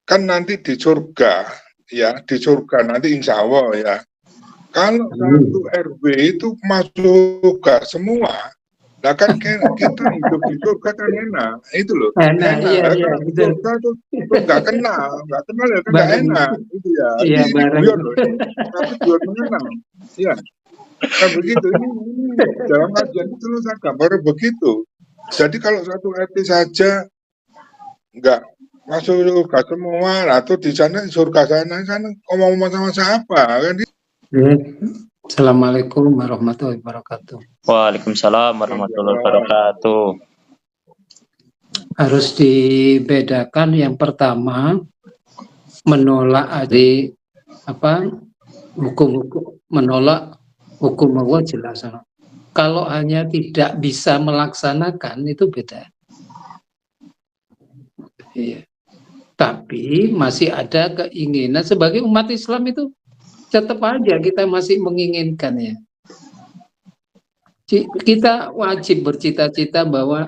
kan nanti di surga, ya di surga nanti insya Allah ya. Kalau satu RW itu masuk surga semua, nah kan kita hidup di surga kan enak, itu loh, Enak, enak. iya, Nah, iya, kalau di betul. surga tuh nggak kenal ya kan nggak Bareng, enak, gitu ya. iya, Ini bareng. guyon loh, tapi guyon mengenal, ya. Nah begitu, ini dalam kajian itu loh saya gambar begitu. Jadi kalau satu RT saja nggak masuk surga semua, atau di sana surga sana ngomong sama siapa kan? Ya. Assalamualaikum warahmatullahi wabarakatuh. Waalaikumsalam warahmatullahi wabarakatuh. Harus dibedakan yang pertama menolak hukum-hukum, menolak hukum Allah jelas. Kalau hanya tidak bisa melaksanakan itu beda. Iya. Tapi masih ada keinginan sebagai umat Islam itu tetap aja kita masih menginginkan ya. Kita wajib bercita-cita bahwa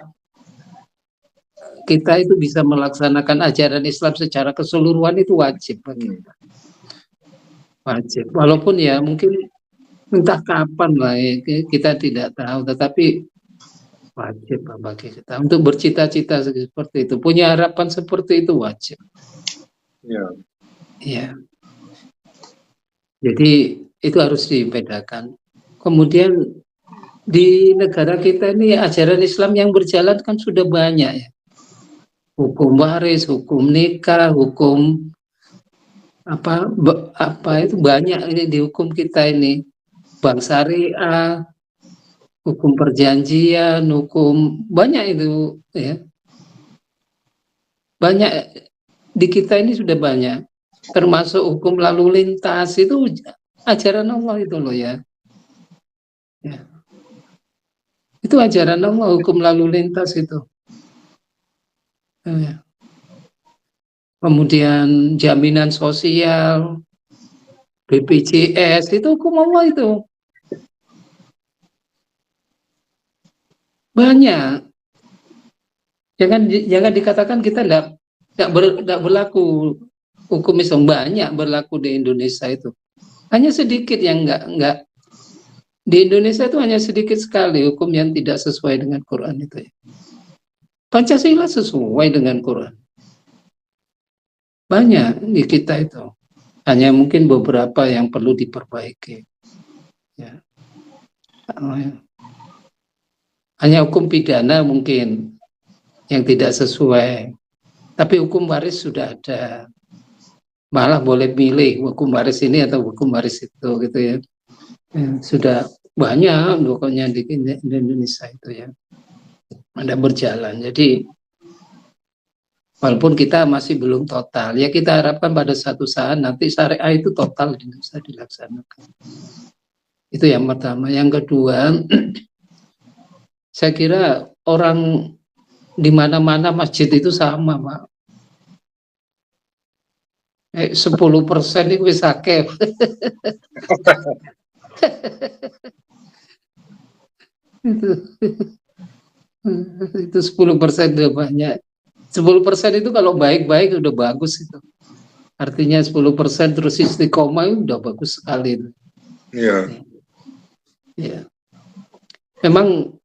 kita itu bisa melaksanakan ajaran Islam secara keseluruhan, itu wajib bagi kita. Wajib. Walaupun ya mungkin entah kapan lah ya, kita tidak tahu, tetapi wajib bagi kita untuk bercita-cita seperti itu, punya harapan seperti itu wajib. Ya. Ya. Jadi itu harus dibedakan. Kemudian di negara kita ini ajaran Islam yang berjalan kan sudah banyak ya. Hukum waris, hukum nikah, hukum apa itu banyak ini di hukum kita ini. Bank syariah, hukum perjanjian, hukum banyak itu ya. Banyak di kita ini sudah banyak. Termasuk hukum lalu lintas itu ajaran Allah itu loh ya. Ya. Itu ajaran Allah, hukum lalu lintas itu. Ya. Kemudian jaminan sosial, BPJS, itu hukum Allah itu. Banyak. Jangan dikatakan kita tidak berlaku hukum Islam, banyak berlaku di Indonesia itu. Hanya sedikit yang enggak. Di Indonesia itu hanya sedikit sekali hukum yang tidak sesuai dengan Quran itu ya. Pancasila sesuai dengan Quran. Banyak di kita itu. Hanya mungkin beberapa yang perlu diperbaiki. Ya. Hanya hukum pidana mungkin yang tidak sesuai. Tapi hukum waris sudah ada. Malah boleh pilih hukum waris ini atau hukum waris itu gitu ya. Sudah banyak pokoknya di Indonesia itu ya. Ada berjalan. Jadi walaupun kita masih belum total, ya kita harapkan pada satu saat nanti syariah itu total bisa dilaksanakan. Itu yang pertama. Yang kedua, saya kira orang di mana-mana masjid itu sama, Pak. 10% itu bisa akeh. Itu 10% udah banyak. 10% itu kalau baik-baik udah bagus itu. Artinya 10% terus istiqomah itu udah bagus sekali itu. Iya. Ya. Memang,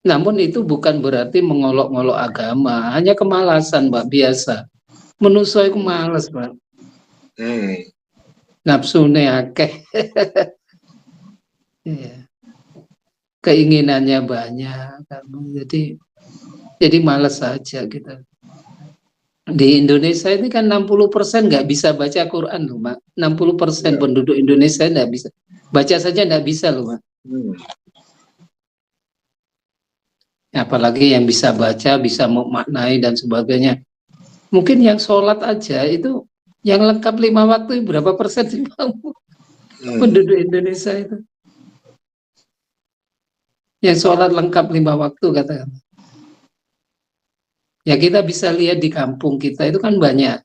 namun itu bukan berarti mengolok-ngolok agama, hanya kemalasan, Pak, biasa. Manusia itu malas, Pak. Nafsune akeh. Ya. Keinginannya banyak, jadi malas saja kita. Di Indonesia ini kan 60% nggak bisa baca Quran loh, Mak. 60% penduduk Indonesia nggak bisa. Baca saja nggak bisa loh, Mak. Apalagi yang bisa baca, bisa memaknai dan sebagainya. Mungkin yang sholat aja itu, yang lengkap 5 waktu berapa persen sih penduduk Indonesia itu? Yang sholat lengkap 5 waktu katakan. Ya kita bisa lihat di kampung kita itu kan banyak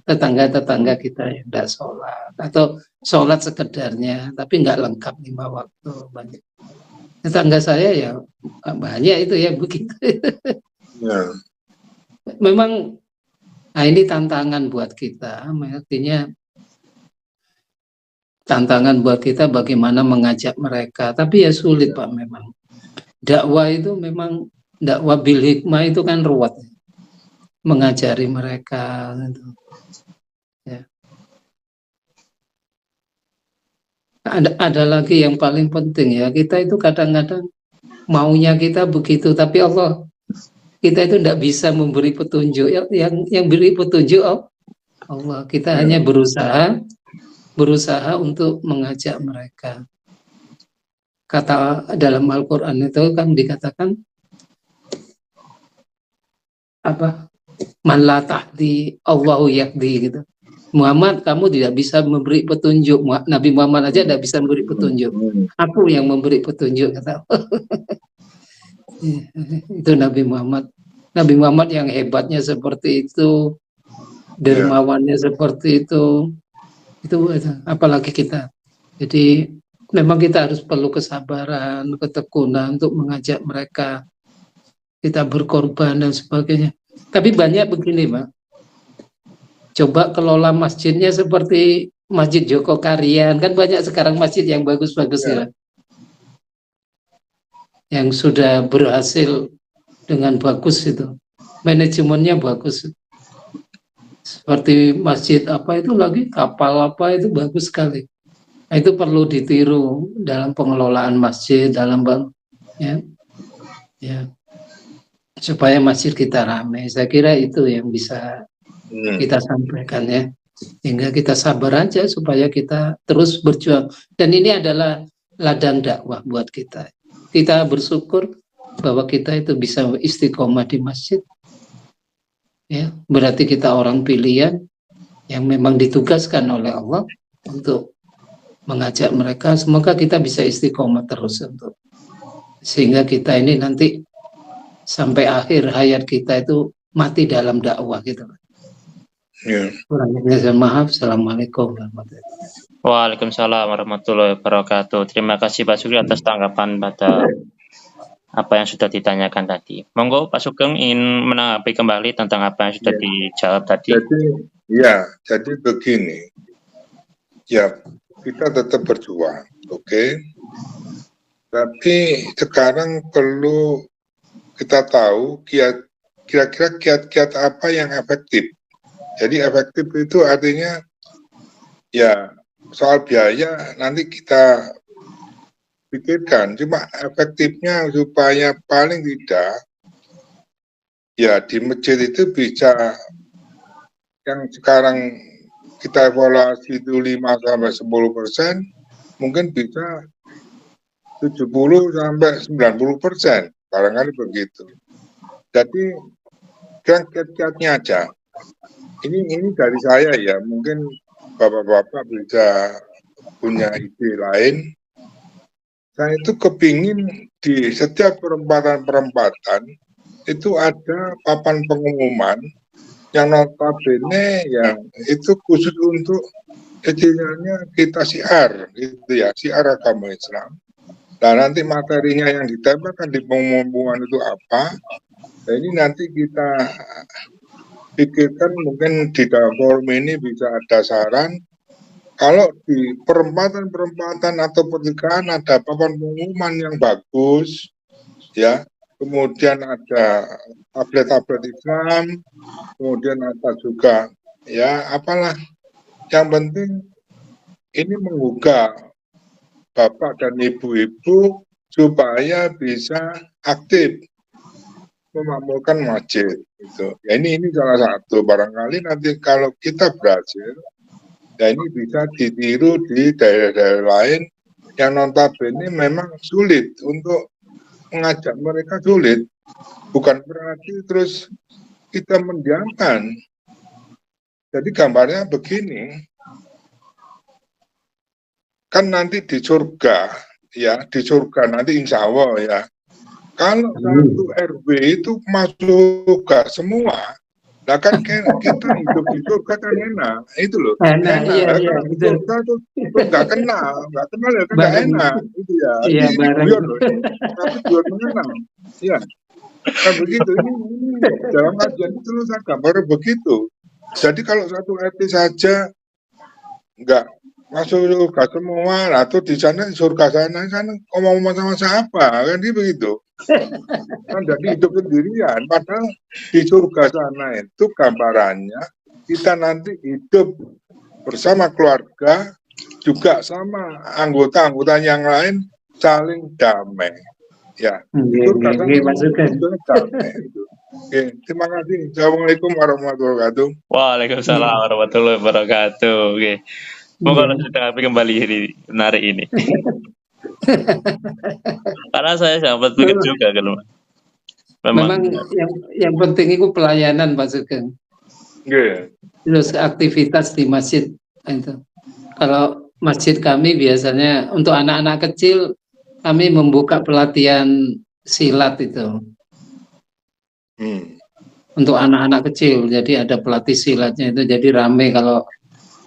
tetangga-tetangga kita yang tidak sholat atau sholat sekedarnya tapi nggak lengkap 5 waktu. Banyak tetangga saya ya banyak itu ya begitu. Ya. Memang Nah, ini tantangan buat kita, artinya tantangan buat kita bagaimana mengajak mereka. Tapi ya sulit Pak memang. Dakwah itu memang, dakwah bil hikmah itu kan ruwet. Mengajari mereka. Gitu. Ya. Ada lagi yang paling penting ya, kita itu kadang-kadang maunya kita begitu, tapi kita itu tidak bisa memberi petunjuk. Yang beri petunjuk Allah. Kita hanya berusaha untuk mengajak mereka. Kata dalam Al-Quran itu kan dikatakan apa? Man la tahdi Allahu yakdi gitu. Muhammad, kamu tidak bisa memberi petunjuk. Nabi Muhammad aja tidak bisa memberi petunjuk. Aku yang memberi petunjuk, kata. Itu Nabi Muhammad. Nabi Muhammad yang hebatnya seperti itu, dermawannya seperti itu apalagi kita. Jadi memang kita harus perlu kesabaran, ketekunan untuk mengajak mereka. Kita berkorban dan sebagainya. Tapi banyak begini, Pak. Coba kelola masjidnya seperti Masjid Joko Karian, kan banyak sekarang masjid yang bagus-bagus ya. Yang sudah berhasil dengan bagus itu. Manajemennya bagus. Seperti masjid apa itu lagi, kapal apa itu bagus sekali. Nah, itu perlu ditiru dalam pengelolaan masjid, dalam supaya masjid kita ramai. Saya kira itu yang bisa kita sampaikan ya. Hingga kita sabar aja supaya kita terus berjuang. Dan ini adalah ladang dakwah buat kita. Kita bersyukur bahwa kita itu bisa istiqomah di masjid. Ya, berarti kita orang pilihan yang memang ditugaskan oleh Allah untuk mengajak mereka. Semoga kita bisa istiqomah terus untuk sehingga kita ini nanti sampai akhir hayat kita itu mati dalam dakwah gitu. Kurangnya saya maaf. Assalamualaikum warahmatullahi wabarakatuh. Waalaikumsalam warahmatullahi wabarakatuh. Terima kasih Pak Sugeng atas tanggapan pada apa yang sudah ditanyakan tadi. Monggo Pak Sugeng ingin menanggapi kembali tentang apa yang sudah dijawab tadi. Jadi begini, ya kita tetap berjuang, oke? Tapi sekarang perlu kita tahu kira-kira kiat-kiat apa yang efektif. Jadi efektif itu artinya ya soal biaya nanti kita pikirkan. Cuma efektifnya supaya paling tidak ya di masjid itu bisa yang sekarang kita evaluasi itu 5-10%, mungkin bisa 70-90%, barangkali begitu. Jadi kiat-kiatnya aja. Ini dari saya ya, mungkin bapak-bapak bisa punya ide lain. Saya itu kepingin di setiap perempatan itu ada papan pengumuman yang notabene yang itu khusus untuk istilahnya kita syiar, gitu ya, syiar agama Islam. Nah nanti materinya yang ditempelkan di pengumuman itu apa? Nah, ini nanti kita pikirkan mungkin di dalam forum ini bisa ada saran. Kalau di perempatan atau pernikahan ada papan pengumuman yang bagus, ya, kemudian ada tablet-tablet Islam, kemudian ada juga, ya, apalah, yang penting ini menggugah bapak dan ibu-ibu supaya bisa aktif memakmurkan masjid. Gitu. Ya ini salah satu, barangkali nanti kalau kita berhasil, ya ini bisa ditiru di daerah-daerah lain yang notabene memang sulit untuk mengajak mereka sulit. Bukan berarti terus kita mendiamkan. Jadi gambarnya begini, kan nanti di surga, ya di surga nanti insya Allah ya. Kalau satu RW itu masuk surga semua, nah kan kita hidup di surga kan enak, itu loh. Enak. Iya, surga tuh nggak kenal ya kan nggak enak, itu ya. Iya, guyon loh. Tapi guyon mengenal, ya. Kan begitu ini dalam kajian itu saya gambar begitu. Jadi kalau satu RT saja nggak masuk surga semua, atau di sana surga sana ngomong sama siapa kan dia begitu. Kan jadi hidup sendirian, padahal di surga sana itu gambarannya kita nanti hidup bersama keluarga, juga sama anggota-anggota yang lain saling damai. Ya, surga sana Mas Sugeng. sebetulnya damai itu. Oke, terima kasih. Assalamualaikum warahmatullahi wabarakatuh. Waalaikumsalam warahmatullahi wabarakatuh. Oke. Monggo lanjut tanggapi kembali ini menarik ini. Karena saya sangat pikir juga kan, Mas. Memang yang penting itu pelayanan, Pak Sugeng. Nggih. Terus aktivitas di masjid itu. Kalau masjid kami biasanya untuk anak-anak kecil kami membuka pelatihan silat itu. Untuk anak-anak kecil, jadi ada pelatih silatnya itu, jadi rame kalau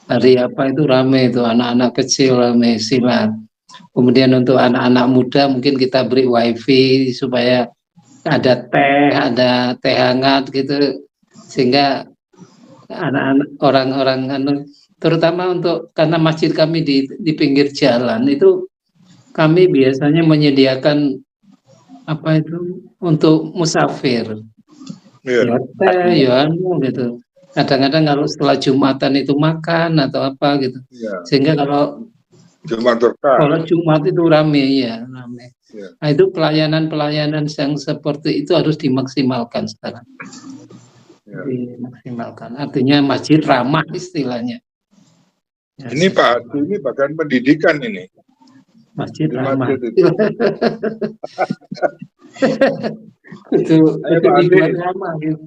hari apa itu rame itu anak-anak kecil rame silat. Kemudian untuk anak-anak muda mungkin kita beri wifi supaya ada teh hangat gitu, sehingga anak-anak orang-orang terutama untuk karena masjid kami di pinggir jalan itu kami biasanya menyediakan apa itu untuk musafir. Ya teh, ya gitu. Kadang-kadang kalau setelah Jumatan itu makan atau apa gitu. Sehingga kalau Jumat itu rame ya, rame. Nah itu pelayanan-pelayanan yang seperti itu harus dimaksimalkan sekarang. Dimaksimalkan. Artinya masjid ramah istilahnya. Ya, ini Pak, ini bagian pendidikan ini. Masjid ramah. Itu dibuat ramah gitu.